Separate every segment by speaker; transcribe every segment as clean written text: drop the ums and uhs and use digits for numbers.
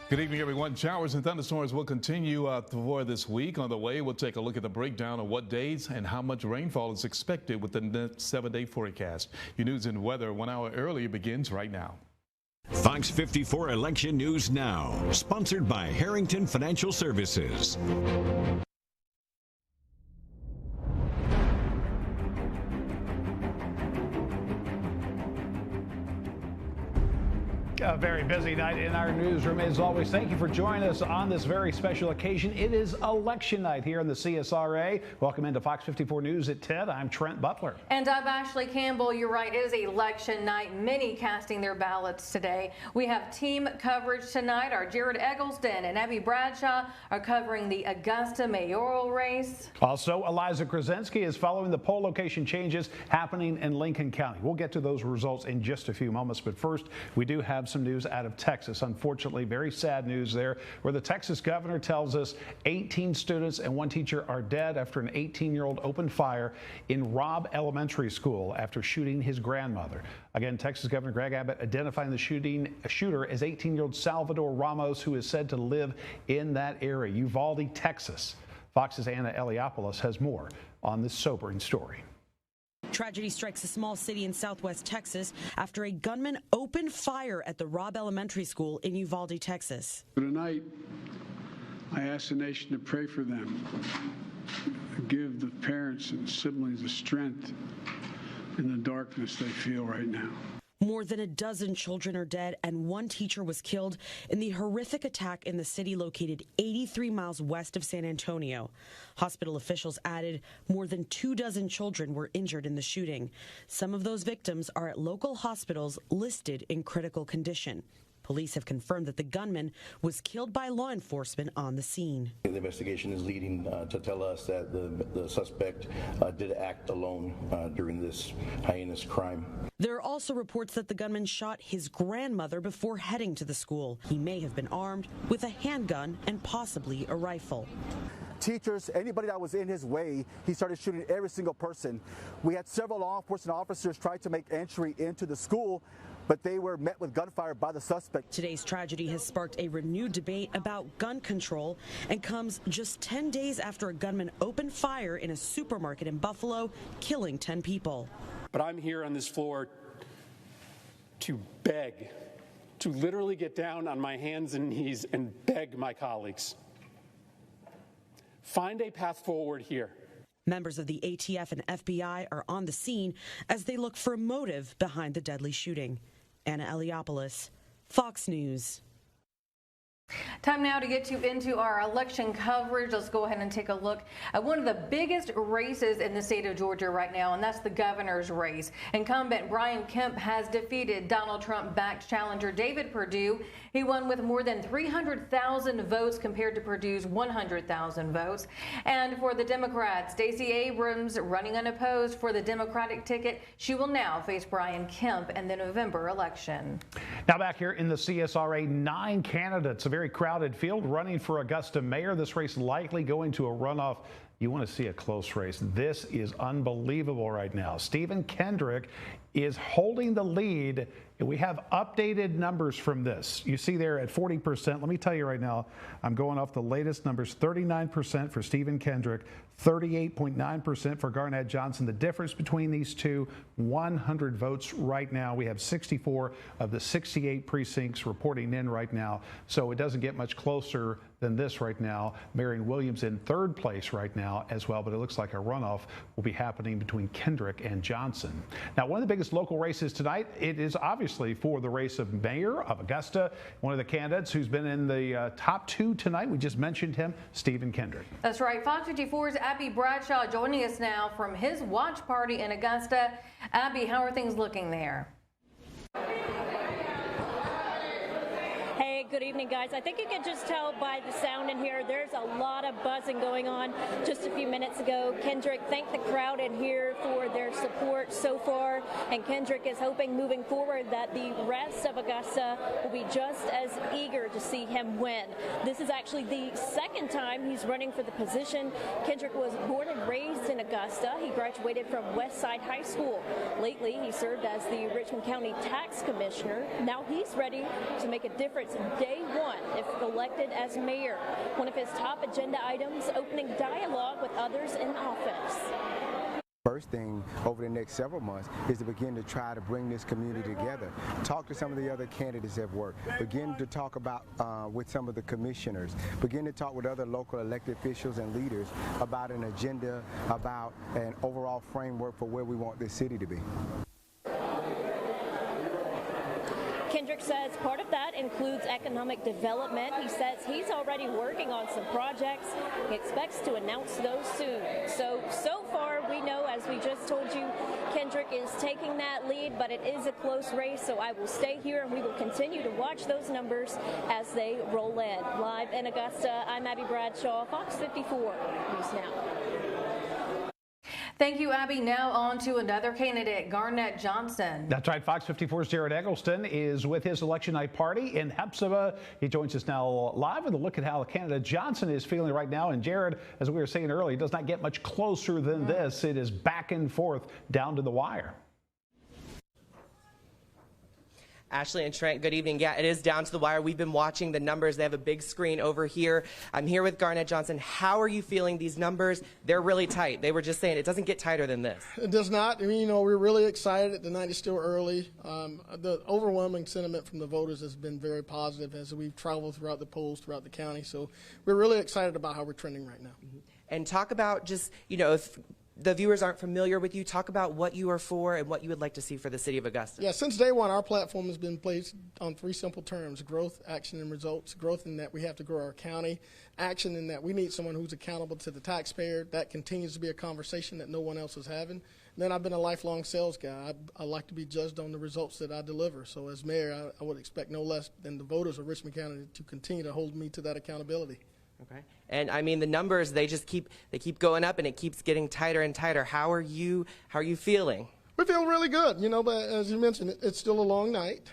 Speaker 1: Good evening, everyone. Showers and thunderstorms will continue for this week. On the way, we'll take a look at the breakdown of what days and how much rainfall is expected with the next 7-day forecast. Your news and weather 1 hour earlier begins right now.
Speaker 2: Fox 54 Election News Now, sponsored by Harrington Financial Services.
Speaker 3: A very busy night in our newsroom. As always, thank you for joining us on this very special occasion. It is election night here in the CSRA. Welcome into Fox 54 News at 10. I'm Trent Butler.
Speaker 4: And I'm Ashley Campbell. You're right, it is election night. Many casting their ballots today. We have team coverage tonight. Our Jared Eggleston and Abby Bradshaw are covering the Augusta mayoral race.
Speaker 3: Also, Eliza Krasinski is following the poll location changes happening in Lincoln County. We'll get to those results in just a few moments, but first, we do have some news out of Texas. Unfortunately, very sad news there, where the Texas governor tells us 18 students and 1 teacher are dead after an 18-year-old opened fire in Robb Elementary School after shooting his grandmother. Again, Texas Governor Greg Abbott identifying the shooter as 18-year-old Salvador Ramos, who is said to live in that area, Uvalde, Texas. Fox's Anna Eliopoulos has more on this sobering story.
Speaker 5: Tragedy strikes a small city in southwest Texas after a gunman opened fire at the Robb Elementary School in Uvalde, Texas.
Speaker 6: Tonight, I ask the nation to pray for them, give the parents and siblings the strength in the darkness they feel right now.
Speaker 5: More than a dozen children are dead and 1 teacher was killed in the horrific attack in the city located 83 miles west of San Antonio. Hospital officials added more than 24 children were injured in the shooting. Some of those victims are at local hospitals listed in critical condition. Police have confirmed that the gunman was killed by law enforcement on the scene.
Speaker 7: The investigation is leading to tell us that the suspect did act alone during this heinous crime.
Speaker 5: There are also reports that the gunman shot his grandmother before heading to the school. He may have been armed with a handgun and possibly a rifle.
Speaker 8: Teachers, anybody that was in his way, he started shooting every single person. We had several law enforcement officers try to make entry into the school, but they were met with gunfire by the suspect.
Speaker 5: Today's tragedy has sparked a renewed debate about gun control and comes just 10 days after a gunman opened fire in a supermarket in Buffalo, killing 10 people.
Speaker 9: But I'm here on this floor to beg, to literally get down on my hands and knees and beg my colleagues. Find a path forward here.
Speaker 5: Members of the ATF and FBI are on the scene as they look for a motive behind the deadly shooting. Anna Eliopoulos, Fox News.
Speaker 4: Time now to get you into our election coverage. Let's go ahead and take a look at one of the biggest races in the state of Georgia right now, and that's the governor's race. Incumbent Brian Kemp has defeated Donald Trump-backed challenger David Perdue. He won with more than 300,000 votes compared to Perdue's 100,000 votes. And for the Democrats, Stacey Abrams running unopposed for the Democratic ticket. She will now face Brian Kemp in the November election.
Speaker 3: Now back here in the CSRA, 9 candidates, a very crowded field running for Augusta mayor. This race likely going to a runoff. You want to see a close race. This is unbelievable right now. Stephen Kendrick is holding the lead, and we have updated numbers from this. You see there at 40%. Let me tell you right now, I'm going off the latest numbers, 39% for Stephen Kendrick, 38.9% for Garnett Johnson. The difference between these two, 100 votes right now. We have 64 of the 68 precincts reporting in right now, so it doesn't get much closer than this right now. Marion Williams in 3rd place right now as well, but it looks like a runoff will be happening between Kendrick and Johnson. Now, one of the biggest local races tonight, it is obviously for the race of mayor of Augusta. One of the candidates who's been in the top 2 tonight, we just mentioned him, Stephen Kendrick.
Speaker 4: That's right. Fox 54's Abby Bradshaw joining us now from his watch party in Augusta. Abby, how are things looking there?
Speaker 10: Good evening, guys. I think you can just tell by the sound in here, there's a lot of buzzing going on. Just a few minutes ago, Kendrick thanked the crowd in here for their support so far, and Kendrick is hoping moving forward that the rest of Augusta will be just as eager to see him win. This is actually the 2nd time he's running for the position. Kendrick was born and raised in Augusta. He graduated from Westside High School. Lately, he served as the Richmond County Tax Commissioner. Now he's ready to make a difference in day one if elected as mayor. One of his top agenda items, opening dialogue with others in office.
Speaker 11: First thing over the next several months is to begin to try to bring this community together. Talk to some of the other candidates that work. Begin to talk about with some of the commissioners. Begin to talk with other local elected officials and leaders about an agenda, about an overall framework for where we want this city to be.
Speaker 10: Kendrick says part of that includes economic development. He says he's already working on some projects. He expects to announce those soon. So far we know, as we just told you, Kendrick is taking that lead, but it is a close race, so I will stay here and we will continue to watch those numbers as they roll in. Live in Augusta, I'm Abby Bradshaw, Fox 54 News Now.
Speaker 4: Thank you, Abby. Now on to another candidate, Garnett Johnson.
Speaker 3: That's right. Fox 54's Jared Eggleston is with his election night party in Hephzibah. He joins us now live with a look at how candidate Johnson is feeling right now. And Jared, as we were saying earlier, does not get much closer than this. It is back and forth down to the wire.
Speaker 12: Ashley and Trent, good evening. Yeah, it is down to the wire. We've been watching the numbers. They have a big screen over here. I'm here with Garnett Johnson. How are you feeling these numbers? They're really tight. They were just saying it doesn't get tighter than this.
Speaker 13: It does not. I mean, we're really excited. The night is still early. The overwhelming sentiment from the voters has been very positive as we've traveled throughout the polls throughout the county. So we're really excited about how we're trending right now.
Speaker 12: And talk about just, if the viewers aren't familiar with you, talk about what you are for and what you would like to see for the city of Augusta.
Speaker 13: Yeah, since day one, our platform has been placed on three simple terms: growth, action, and results. Growth in that we have to grow our county. Action in that we need someone who's accountable to the taxpayer. That continues to be a conversation that no one else is having. And then I've been a lifelong sales guy. I like to be judged on the results that I deliver. So as mayor, I would expect no less than the voters of Richmond County to continue to hold me to that accountability.
Speaker 12: Okay. And I mean, the numbers, they keep going up and it keeps getting tighter and tighter. How are you feeling?
Speaker 13: We feel really good, but as you mentioned, it's still a long night.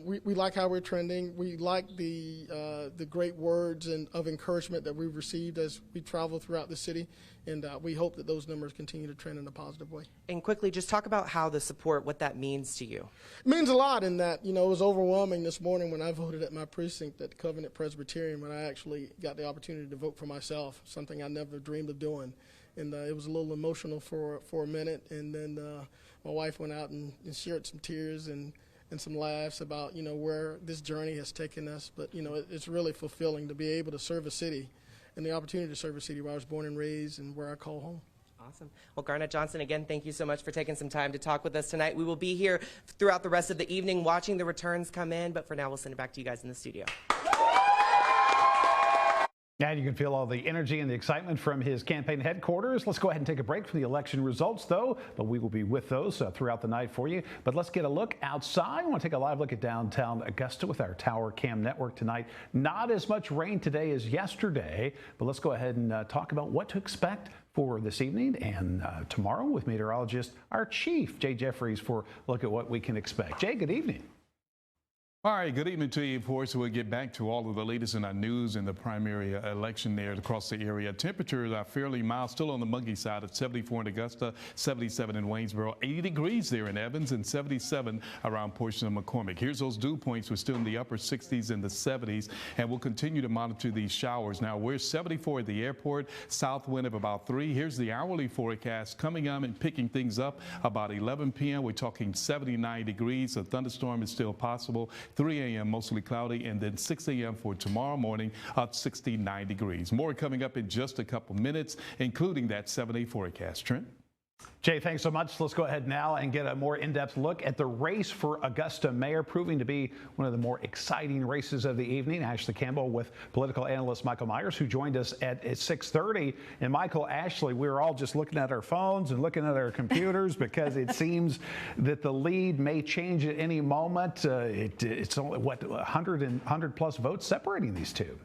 Speaker 13: We like how we're trending. We like the great words of encouragement that we've received as we travel throughout the city, and we hope that those numbers continue to trend in a positive way.
Speaker 12: And quickly, just talk about how the support, what that means to you.
Speaker 13: It means a lot in that, it was overwhelming this morning when I voted at my precinct at Covenant Presbyterian, when I actually got the opportunity to vote for myself, something I never dreamed of doing. And it was a little emotional for a minute, and then my wife went out and shared some tears and some laughs about, where this journey has taken us. But, it's really fulfilling to be able to serve a city and the opportunity to serve a city where I was born and raised and where I call home.
Speaker 12: Awesome. Well, Garnett Johnson, again, thank you so much for taking some time to talk with us tonight. We will be here throughout the rest of the evening watching the returns come in, but for now, we'll send it back to you guys in the studio.
Speaker 3: And you can feel all the energy and the excitement from his campaign headquarters. Let's go ahead and take a break from the election results, though, but we will be with those throughout the night for you. But let's get a look outside. I want to take a live look at downtown Augusta with our Tower Cam network tonight. Not as much rain today as yesterday, but let's go ahead and talk about what to expect for this evening and tomorrow with meteorologist, our chief, Jay Jeffries, for a look at what we can expect. Jay, good evening.
Speaker 1: All right, good evening to you. Of course, we'll get back to all of the latest in our news in the primary election there across the area. Temperatures are fairly mild, still on the muggy side at 74 in Augusta, 77 in Waynesboro, 80 degrees there in Evans, and 77 around portions of McCormick. Here's those dew points. We're still in the upper 60s and the 70s, and we'll continue to monitor these showers. Now, we're 74 at the airport, south wind of about 3. Here's the hourly forecast coming on and picking things up about 11 p.m. We're talking 79 degrees. A thunderstorm is still possible. 3 a.m. mostly cloudy, and then 6 a.m. for tomorrow morning up 69 degrees. More coming up in just a couple minutes, including that 7-day forecast. Trent?
Speaker 3: Jay, thanks so much. Let's go ahead now and get a more in-depth look at the race for Augusta mayor, proving to be one of the more exciting races of the evening. Ashley Campbell with political analyst Michael Myers, who joined us at 6:30. And Michael, Ashley, we were all just looking at our phones and looking at our computers because it seems that the lead may change at any moment. It's only, 100 plus votes separating these two.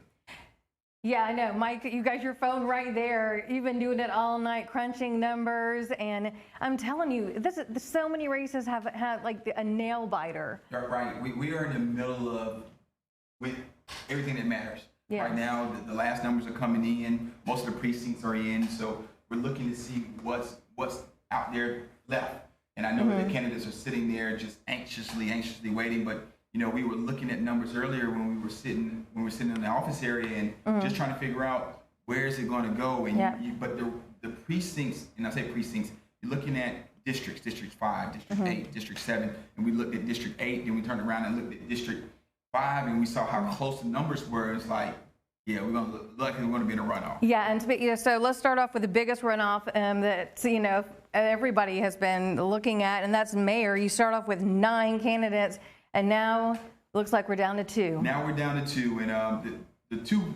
Speaker 4: Yeah, I know. Mike, you got your phone right there. You've been doing it all night, crunching numbers. And I'm telling you, so many races have had like a nail biter.
Speaker 14: Right. We are in the middle of with everything that matters. Yes. Right now, the last numbers are coming in. Most of the precincts are in. So we're looking to see what's out there left. And I know that the candidates are sitting there just anxiously waiting. But you know, we were looking at numbers earlier when we were sitting in the office area and just trying to figure out where is it going to go. And but the precincts, and I say precincts, you're looking at districts, District 5, District 8, District 7, and we looked at District 8, then we turned around and looked at District 5, and we saw how close the numbers were. It's like, yeah, we're going to look like we're going to be in a runoff.
Speaker 4: Yeah, and so let's start off with the biggest runoff that, you know, everybody has been looking at, and that's mayor. You start off with 9 candidates, and now looks like we're down to 2.
Speaker 14: Now we're down to 2, and the 2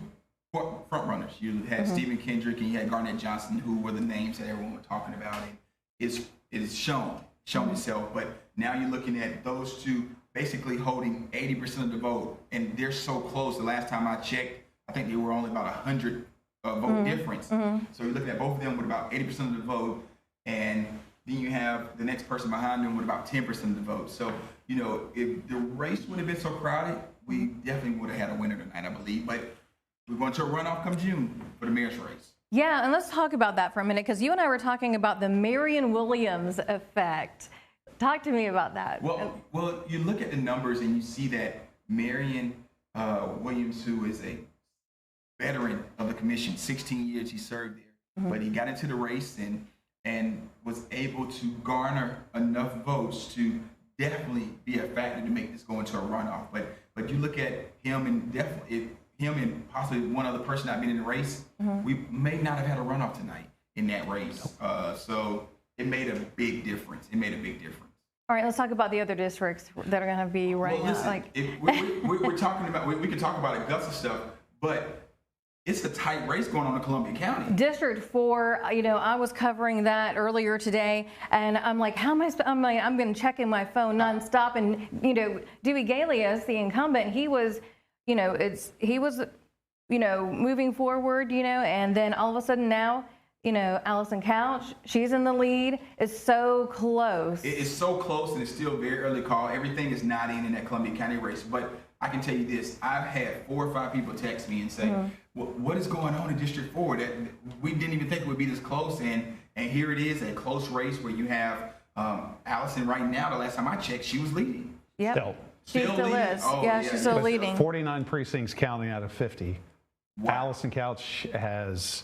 Speaker 14: front runners. You had Stephen Kendrick and you had Garnett Johnson, who were the names that everyone was talking about. And it is shown itself, but now you're looking at those 2 basically holding 80% of the vote, and they're so close. The last time I checked, I think they were only about 100 vote difference. So you're looking at both of them with about 80% of the vote, and then you have the next person behind them with about 10% of the vote. So, you know, if the race would have been so crowded, we definitely would have had a winner tonight, I believe. But we're going to a runoff come June for the mayor's race.
Speaker 4: Yeah, and let's talk about that for a minute, because you and I were talking about the Marion Williams effect. Talk to me about that.
Speaker 14: Well, you look at the numbers and you see that Marion Williams, who is a veteran of the commission, 16 years he served there, but he got into the race and was able to garner enough votes to definitely be a factor to make this go into a runoff. But you look at him and him and possibly one other person not being in the race, we may not have had a runoff tonight in that race. So it made a big difference.
Speaker 4: All right, let's talk about the other districts that are going to be running.
Speaker 14: Well, listen, we're talking about, we can talk about Augusta stuff, but it's a tight race going on in Columbia County.
Speaker 4: District 4, you know, I was covering that earlier today, and I'm like, I'm going to check in my phone nonstop, and, you know, Dewey Galeas, the incumbent, he was moving forward, you know, and then all of a sudden now, you know, Allison Couch, she's in the lead. It's so close.
Speaker 14: It is so close, and it's still very early call. Everything is not in that Columbia County race, but I can tell you this. I've had 4 or 5 people text me and say, what is going on in District 4? That we didn't even think it would be this close, and here it is, a close race where you have Allison right now. The last time I checked, she was leading.
Speaker 4: Yep. She still is. Yeah, she's still leading.
Speaker 3: 49 precincts counting out of 50. Wow. Allison Couch has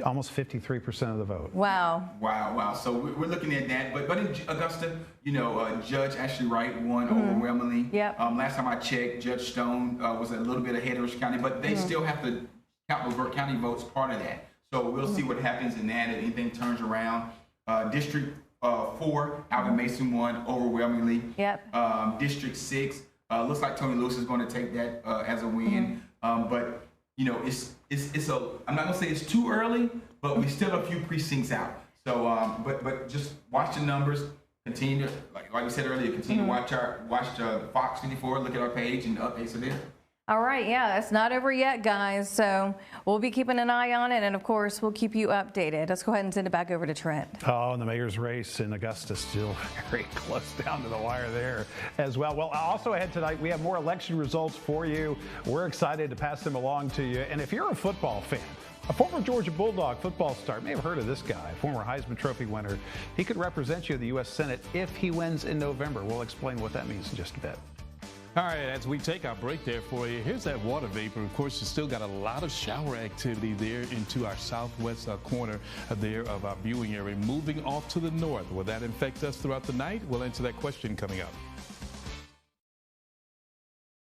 Speaker 3: almost 53% of the vote.
Speaker 4: Wow.
Speaker 14: So we're looking at that. But in Augusta, you know, Judge Ashley Wright won overwhelmingly. Last time I checked, Judge Stone was a little bit ahead of Rich County, but they still have to count those Burke County votes, part of that. So we'll see what happens in that, if anything turns around. District 4, Alvin Mason won overwhelmingly. District 6, looks like Tony Lewis is going to take that as a win. But you know, I'm not gonna say it's too early, but we still have a few precincts out. So, but just watch the numbers. Continue to, like we said earlier, continue to watch Fox 54. Look at our page and the updates are there.
Speaker 4: All right, yeah, it's not over yet, guys. So we'll be keeping an eye on it, and of course, we'll keep you updated. Let's go ahead and send it back over to Trent.
Speaker 3: Oh, and the mayor's race in Augusta still very close down to the wire there as well. Well, also ahead tonight, we have more election results for you. We're excited to pass them along to you. And if you're a football fan, a former Georgia Bulldog football star, you may have heard of this guy, former Heisman Trophy winner. He could represent you in the U.S. Senate if he wins in November. We'll explain what that means in just a bit.
Speaker 1: All right, as we take our break there for you, here's that water vapor. Of course, you still got a lot of shower activity there into our southwest corner there of our viewing area. Moving off to the north, will that affect us throughout the night? We'll answer that question coming up.